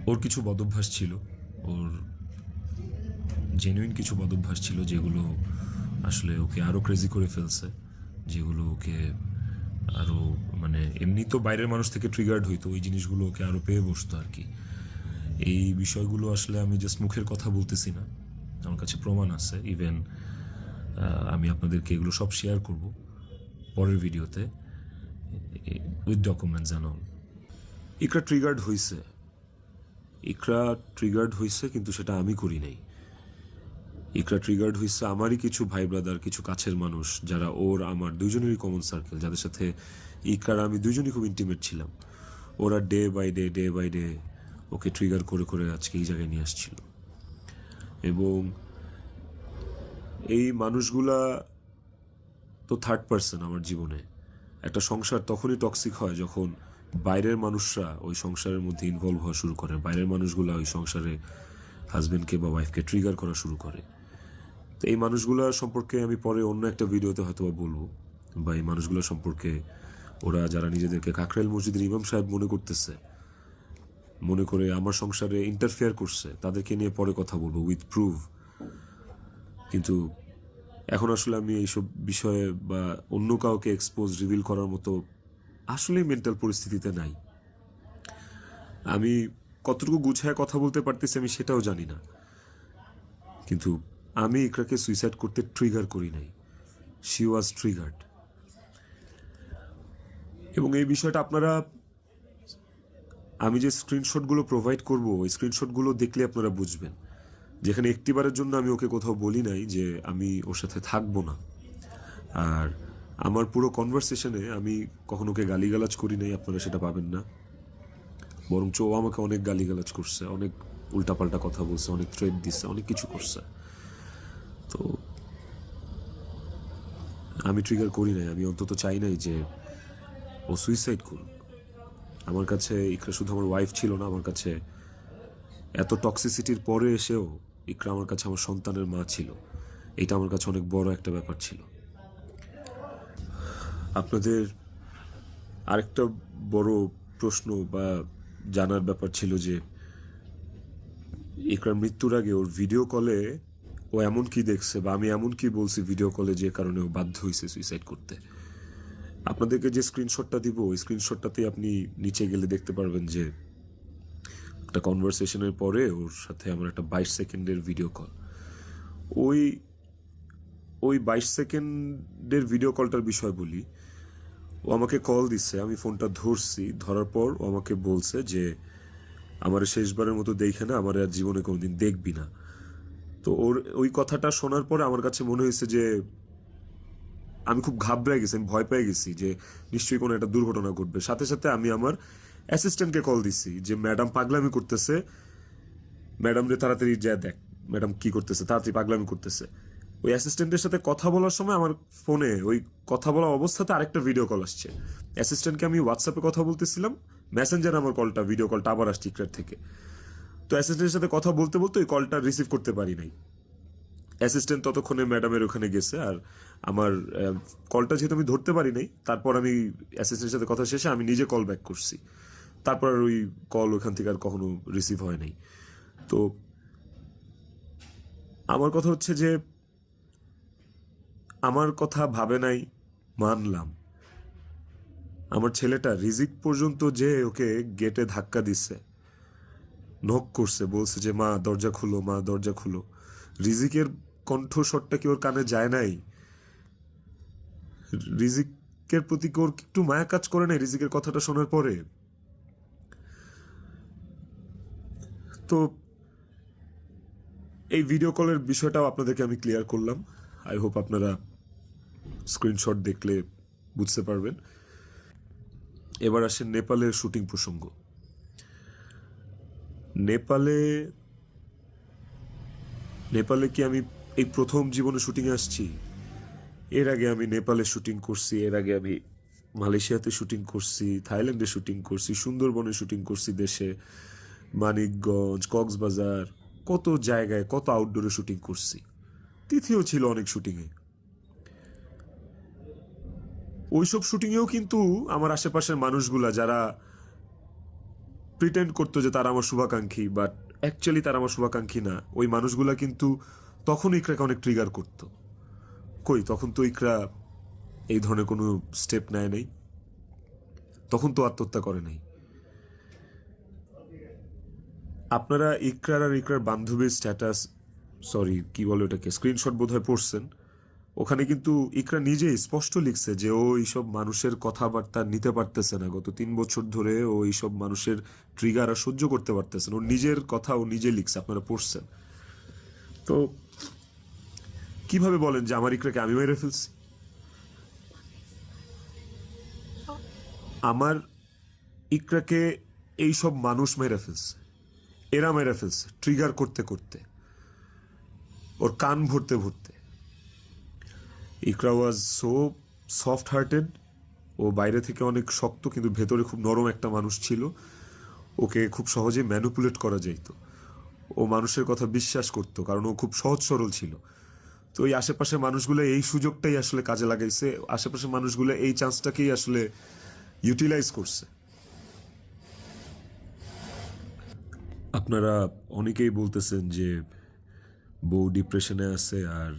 ওর কিছু বদভ্যাস ছিল, ওর জেনুইন কিছু বদভ্যাস ছিল যেগুলো আসলে ওকে আরও ক্রেজি করে ফেলছে, যেগুলো ওকে আরও মানে এমনি তো বাইরের মানুষ থেকে ট্রিগার্ড হইতো, ওই জিনিসগুলো ওকে আরও পেয়ে বসতো আর কি। এই বিষয়গুলো আসলে আমি জাস্ট মুখের কথা বলতেছি না, আমার কাছে প্রমাণ আছে। ইভেন আমি আপনাদেরকে এগুলো সব শেয়ার করব পরের ভিডিওতে with documents and all. Iqra triggered হইছে, ইকরা ট্রিগার্ড হইছে, কিন্তু সেটা আমি করি নাই। ইকরা ট্রিগার্ড হইছে আমারই কিছু ভাই ব্রাদার, কিছু কাছের মানুষ, যারা ওর আমার দুইজনেরই কমন সার্কেল, যাদের সাথে ইকরার আমি দুইজনই খুব ইন্টিমেট ছিলাম। ওরা ডে বাই ডে ওকে ট্রিগার করে করে আজকে এই জায়গায় নিয়ে আসছিল। এবং এই মানুষগুলা তো থার্ড পার্সন আমার জীবনে। একটা সংসার তখনই টক্সিক হয় যখন বাইরের মানুষরা ওই সংসারের মধ্যে ইনভলভ হওয়া শুরু করে, বাইরের মানুষগুলা ওই সংসারে হাজবেন্ডকে বা ওয়াইফকে ট্রিগার করা শুরু করে। তো এই মানুষগুলো সম্পর্কে আমি পরে অন্য একটা ভিডিওতে হয়তো বলবো, বা এই মানুষগুলো সম্পর্কে ওরা যারা নিজেদেরকে কাকরাইল মসজিদের ইমাম সাহেব মনে করতেছে, মনে করে আমার সংসারে ইন্টারফেয়ার করছে, তাদেরকে নিয়ে পরে কথা বলবো উইথ প্রুফ। কিন্তু এখন আসলে আমি এইসব বিষয়ে বা অন্য কাউকে এক্সপোজ রিভিল করার মতো আসলে মেন্টাল পরিস্থিতিতে নাই। আমি কতটুকু গুছায় কথা বলতে পারতেছি আমি সেটাও জানি না, কিন্তু আমি ইকরাকে সুইসাইড করতে ট্রিগার করি নাই, শি ওয়াজ ট্রিগার্ড। এবং এই বিষয়টা আপনারা, আমি যে স্ক্রিনশটগুলো প্রোভাইড করব ওই স্ক্রিনশটগুলো দেখলে আপনারা বুঝবেন, যেখানে একটিবারের জন্য আমি ওকে কোথাও বলি নাই যে আমি ওর সাথে থাকবো না। আর আমার পুরো কনভারসেশনে আমি কখনো ওকে গালিগালাজ করি নাই, আপনারা সেটা পাবেন না। বরঞ্চ ও আমাকে অনেক গালিগালাজ করছে, অনেক উল্টাপাল্টা কথা বলছে, অনেক থ্রেট দিচ্ছে, অনেক কিছু করছে। তো আমি ট্রিগার করি নাই, আমি অন্তত চাই নাই যে ও সুইসাইড করুক। আমার কাছে ইকরা শুধু আমার ওয়াইফ ছিল না, আমার কাছে এত টক্সিসিটির পরে এসেও ইকরা আমার কাছে আমার সন্তানের মা ছিল। এটা আমার কাছে অনেক বড় একটা ব্যাপার ছিল। আপনাদের আরেকটা বড় প্রশ্ন বা জানার ব্যাপার ছিল যে ইকরার মৃত্যুর আগে ওর ভিডিও কলে ও এমন কি দেখছে বা আমি এমন কি বলছি ভিডিও কলে যে কারণে ও বাধ্য হয়েছে সুইসাইড করতে। আপনাদেরকে যে স্ক্রিনশটটা দিব ওই স্ক্রিনশটটাতে আপনি নিচে গেলে দেখতে পারবেন যে একটা কনভারসেশনের পরে ওর সাথে আমার একটা 22 সেকেন্ডের ভিডিও কল। ওই ওই 22 সেকেন্ডের ভিডিও কলটার বিষয় বলি। ও আমাকে কল দিচ্ছে, আমি ফোনটা ধরছি, ধরার পর ও আমাকে বলছে যে আমার শেষবারের মতো দেখে না, আমার আর জীবনে কোনোদিন দেখবি না। তো ওর ওই কথাটা শোনার পরে আমার কাছে মনে হয়েছে যে আমি খুব ঘাবড়ে গেছি, আমি ভয় পেয়ে গেছি যে নিশ্চয়ই কোনো একটা দুর্ঘটনা ঘটবে। সাথে সাথে আমি আমার অ্যাসিস্ট্যান্টকে কল দিছি যে ম্যাডাম পাগলামি করতেছে, ম্যাডাম রে তাড়াতাড়ি যা দেখ ম্যাডাম কি করতেছে, তাড়াতাড়ি পাগলামি করতেছে। ওই অ্যাসিস্ট্যান্টের সাথে কথা বলার সময় আমার ফোনে ওই কথা বলা অবস্থাতে আরেকটা ভিডিও কল আসছে। অ্যাসিস্ট্যান্টকে আমি হোয়াটসঅ্যাপে কথা বলতেছিলাম, মেসেঞ্জারে আমার কলটা ভিডিও কলটা আবার আসছে টিকটার থেকে। তো অ্যাসিস্ট্যান্টের সাথে কথা বলতে বলতে ওই কলটা রিসিভ করতে পারি নাই। অ্যাসিস্ট্যান্ট ততক্ষণে ম্যাডামের ওখানে গেছে, আর আমার কলটা যেহেতু আমি ধরতে পারি নাই, তারপর আমি অ্যাসিস্ট্যান্টের সাথে কথা শেষে আমি নিজে কল ব্যাক করছি। তারপর আর ওই কল ওখান থেকে আর কখনো রিসিভ হয় নাই। তো আমার কথা হচ্ছে যে আমার কথা ভাবে নাই, মানলাম। আমার ছেলেটা রিজিক পর্যন্ত যে ওকে গেটে ধাক্কা দিচ্ছে, নক করছে, বলছে যে মা দরজা খুলো, মা দরজা খুলো। রিজিকের কণ্ঠস্বরটা কি ওর কানে যায় নাই? রিজিকের প্রতি কি ওর একটু মায়া কাজ করে নাই রিজিকের কথাটা শোনার পরে? তো এই ভিডিও কলের বিষয়টাও আপনাদেরকে আমি ক্লিয়ার করলাম। আই হোপ আপনারা স্ক্রিনশট দেখলে বুঝতে পারবেন। এবার আসেন নেপালের শুটিং প্রসঙ্গ। নেপালে নেপালে কি আমি এই প্রথম জীবনে শুটিংয়ে আসছি? এর আগে আমি নেপালে শুটিং করছি, এর আগে আমি মালয়েশিয়াতে শুটিং করছি, থাইল্যান্ডে শুটিং করছি, সুন্দরবনে শুটিং করছি, দেশে মানিকগঞ্জ, কক্সবাজার, কত জায়গায় কত আউটডোরে শুটিং করছি। তিথিও ছিল অনেক শুটিংয়ে। ওইসব শুটিংয়েও কিন্তু আমার আশেপাশের মানুষগুলা যারা প্রিটেন্ড করতো যে তারা আমার শুভাকাঙ্ক্ষী, বাট অ্যাকচুয়ালি তারা আমার শুভাকাঙ্ক্ষী না। ওই মানুষগুলা কিন্তু তখন ইকরাকে অনেক ট্রিগার করতো। কই, তখন তো ইকরা এই ধরনের কোনো স্টেপ নেয় নাই, তখন তো আত্মহত্যা করে নাই। আপনারা ইকরার আর ইকরার বান্ধবীর স্ট্যাটাস, সরি কি বলে ওটাকে, স্ক্রিনশট বোধহয় পড়ছেন। ওখানে কিন্তু ইকরা নিজেই স্পষ্ট লিখছে যে ও এইসব মানুষের কথাবার্তা নিতে পারতেছে না, গত 3 বছর ধরে ও এইসব মানুষের ট্রিগার আর সহ্য করতে পারতেছে না। ওর নিজের কথা ও নিজে লিখছে, আপনারা পড়ছেন। তো কিভাবে বলেন যে আমার ইকরাকে আমি মেরে ফেলছি? আমার ইকরাকে এইসব মানুষ মেরে ফেলছে, এরা মেরে ফেলছে ট্রিগার করতে করতে, ওর কান ভরতে ভরতে। ইকরা ওয়াজ সো সফট হার্টেড। ও বাইরে থেকে অনেক শক্ত কিন্তু ভেতরে খুব নরম একটা মানুষ ছিল। ওকে খুব সহজে ম্যানিপুলেট করা যাইত। ও মানুষের কথা বিশ্বাস করতো কারণ ও খুব সহজ সরল ছিল। তো এই আশেপাশের মানুষগুলো এই সুযোগটাই আসলে কাজে লাগাইছে, আশেপাশের মানুষগুলো এই চান্সটাকেই আসলে ইউটিলাইজ করছে। আপনারা অনেকেই বলতেছেন যে বউ ডিপ্রেশনে আছে আর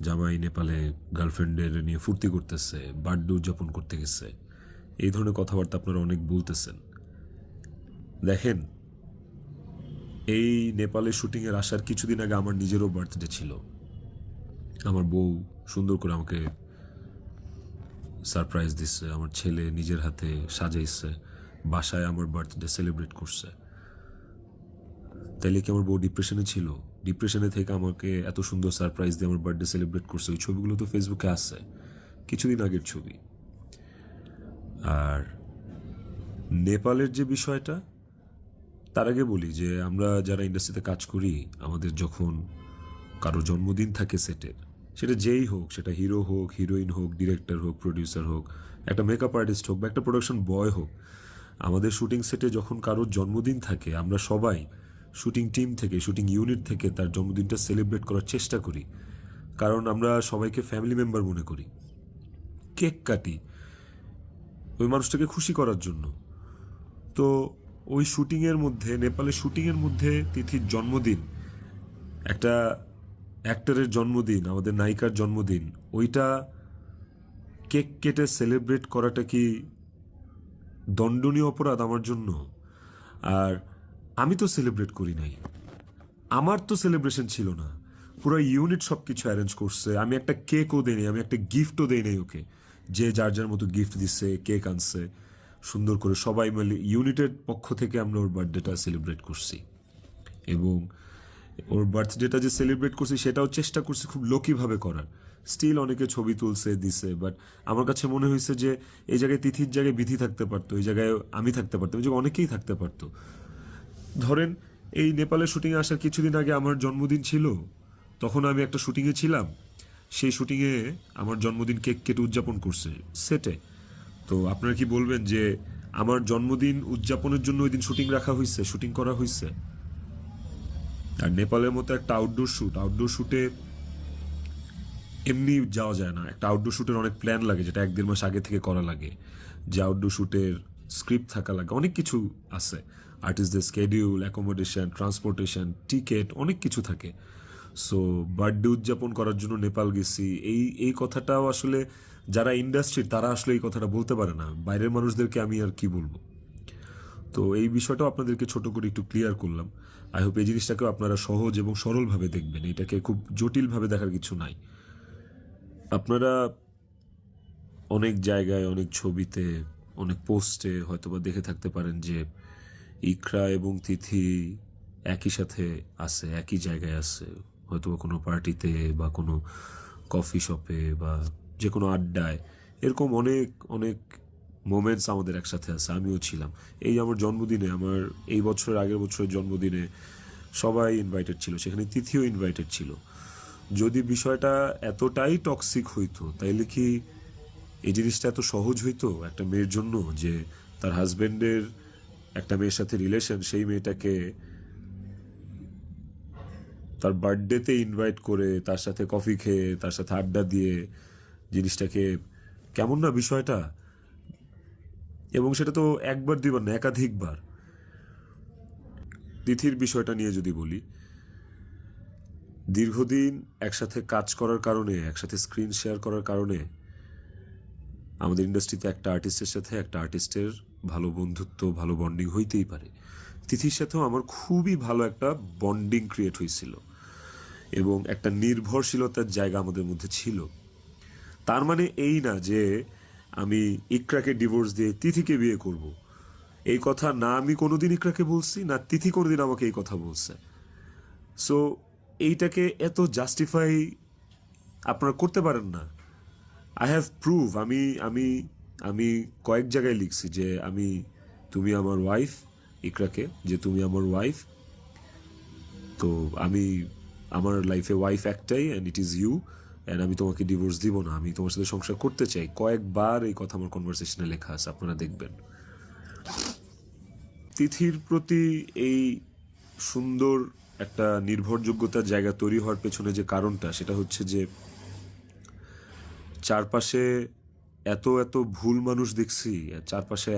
জামাই নেপালে গার্লফ্রেন্ডের নিয়ে ফুর্তি করতেছে, বার্থডে উদযাপন করতে গেছে, এই ধরনের কথাবার্তা আপনারা অনেক বলতেছেন। দেখেন, এই নেপালে শুটিংয়ের আসার কিছুদিন আগে আমার নিজেরও বার্থডে ছিল। আমার বউ সুন্দর করে আমাকে সারপ্রাইজ দিচ্ছে, আমার ছেলে নিজের হাতে সাজাইছে, বাসায় আমার বার্থডে সেলিব্রেট করছে। তাইলে কি আমার বউ ডিপ্রেশনে ছিল? ডিপ্রেশনে থেকে আমাকে এত সুন্দর সারপ্রাইজ দিয়ে আমার বার্থডে সেলিব্রেট করছে। ওই ছবিগুলো তো ফেসবুকে আছে, কিছুদিন আগের ছবি। আর নেপালের যে বিষয়টা, তার আগে বলি যে আমরা যারা ইন্ডাস্ট্রিতে কাজ করি, আমাদের যখন কারো জন্মদিন থাকে সেটের, সেটা যেই হোক, সেটা হিরো হোক, হিরোইন হোক, ডিরেক্টর হোক, প্রডিউসার হোক, একটা মেকআপ আর্টিস্ট হোক বা একটা প্রোডাকশন বয় হোক, আমাদের শুটিং সেটে যখন কারোর জন্মদিন থাকে, আমরা সবাই শুটিং টিম থেকে, শুটিং ইউনিট থেকে তার জন্মদিনটা সেলিব্রেট করার চেষ্টা করি। কারণ আমরা সবাইকে ফ্যামিলি মেম্বার মনে করি। কেক কাটি ওই মানুষটাকে খুশি করার জন্য। তো ওই শুটিংয়ের মধ্যে, নেপালের শুটিংয়ের মধ্যে তিথির জন্মদিন, একটা অ্যাক্টরের জন্মদিন, আমাদের নায়িকার জন্মদিন, ওইটা কেক কেটে সেলিব্রেট করাটা কি দণ্ডনীয় অপরাধ আমার জন্য? আর আমি তো সেলিব্রেট করি নাই, আমার তো সেলিব্রেশন ছিল না, পুরো ইউনিট সব কিছু অ্যারেঞ্জ করছে। আমি একটা কেকও দেই নাই, আমি একটা গিফটও দেই নাই ওকে। যে যার যার মতো গিফট দিচ্ছে, কেক আনছে, সুন্দর করে সবাই মিলে ইউনিটের পক্ষ থেকে আমরা ওর বার্থডেটা সেলিব্রেট করছি। এবং ওর বার্থডেটা যে সেলিব্রেট করছি সেটাও চেষ্টা করছি খুব লোকিভাবে করার। স্টিল অনেকে ছবি তুলছে, দিছে, বাট আমার কাছে মনে হয়েছে যে এই জায়গায় তিথির জায়গায় বিধি থাকতে পারতো, এই জায়গায় আমি থাকতে পারতাম, এই জায়গায় অনেকেই থাকতে পারতো। ধরেন, এই নেপালের শুটিংয়ে আসার কিছুদিন আগে আমার জন্মদিন ছিল, তখন আমি একটা শুটিংয়ে ছিলাম। সেই শুটিংয়ে আমার জন্মদিন কেক কেটে উদযাপন করছে সেটে। তো আপনারা কি বলবেন যে আমার জন্মদিন উদযাপনের জন্য ওই দিন শুটিং রাখা হয়েছে, শুটিং করা হয়েছে? আর নেপালের মতো একটা আউটডোর শুটে এমনি যাওয়া যায় না। একটা আউটডোর শুটের অনেক প্ল্যান লাগে, যেটা 1-1.5 মাস আগে থেকে করা লাগে। যে আউটডোর শুটের স্ক্রিপ্ট থাকা লাগে, অনেক কিছু আছে। আর্টিস্টদের স্কেডিউল, অ্যাকোমোডেশন, ট্রান্সপোর্টেশন, টিকিট, অনেক কিছু থাকে। সো বার্থডে উদযাপন করার জন্য নেপাল গেছি, এই কথাটাও আসলে যারা ইন্ডাস্ট্রির তারা আসলে এই কথাটা বলতে পারে না। বাইরের মানুষদেরকে আমি আর কি বলবো? তো এই বিষয়টাও আপনাদেরকে ছোট করে একটু ক্লিয়ার করলাম। আই হোপ এই জিনিসটাকেও আপনারা সহজ এবং সরলভাবে দেখবেন, এটাকে খুব জটিলভাবে দেখার কিছু নাই। আপনারা অনেক জায়গায়, অনেক ছবিতে, অনেক পোস্টে হয়তোবা দেখে থাকতে পারেন যে ইকরা এবং তিথি একই সাথে আছে, একই জায়গায় আছে, হয়তোবা কোনো পার্টিতে বা কোনো কফি শপে বা যে কোনো আড্ডায়। এরকম অনেক অনেক মোমেন্টস আমাদের একসাথে আছে, আমিও ছিলাম। এই আমার জন্মদিনে, আমার এই বছরের আগের বছরের জন্মদিনে সবাই ইনভাইটেড ছিল, সেখানে তিথিও ইনভাইটেড ছিল। যদি বিষয়টা এতটাই টক্সিক হইতো, তাইলে কি এই জিনিসটা এত সহজ হইতো একটা মেয়ের জন্য যে তার হাজবেন্ডের একটা মেয়ের সাথে রিলেশন, সেই মেয়েটাকে তার বার্থডেতে ইনভাইট করে, তার সাথে কফি খেয়ে, তার সাথে আড্ডা দিয়ে, জিনিসটাকে কেমন না বিষয়টা? এবং সেটা তো একবার দুইবার না, একাধিকবার। তিথির বিষয়টা নিয়ে যদি বলি, দীর্ঘদিন একসাথে কাজ করার কারণে, একসাথে স্ক্রিন শেয়ার করার কারণে আমাদের ইন্ডাস্ট্রিতে একটা আর্টিস্টের সাথে একটা আর্টিস্টের ভালো বন্ধুত্ব, ভালো বন্ডিং হইতেই পারে। তিথির সাথেও আমার খুবই ভালো একটা বন্ডিং ক্রিয়েট হয়েছিল এবং একটা নির্ভরশীলতার জায়গা আমাদের মধ্যে ছিল। তার মানে এই না যে আমি ইকরাকে ডিভোর্স দিয়ে তিথিকে বিয়ে করব। এই কথা না আমি কোনোদিন ইকরাকে বলছি, না তিথি কোনোদিন আমাকে এই কথা বলছে। সো এইটাকে এত জাস্টিফাই আপনারা করতে পারেন না। আই হ্যাভ প্রুভ, আমি আমি আমি কয়েক জায়গায় লিখছি যে তুমি আমার ওয়াইফ, ইকরাকে, যে তুমি আমার ওয়াইফ। তো আমার লাইফে ওয়াইফ একটাই, and it is you, and আমি তোমাকে ডিভোর্স দিব না, আমি তোমার সাথে সংসার করতে চাই। কয়েকবার এই কথা আমার কনভারসেশনে লেখা আছে, আপনারা দেখবেন। তিথির প্রতি এই সুন্দর একটা নির্ভরযোগ্যতার জায়গা তৈরি হওয়ার পেছনে যে কারণটা, সেটা হচ্ছে যে চারপাশে এত এত ভুল মানুষ দেখছি, চারপাশে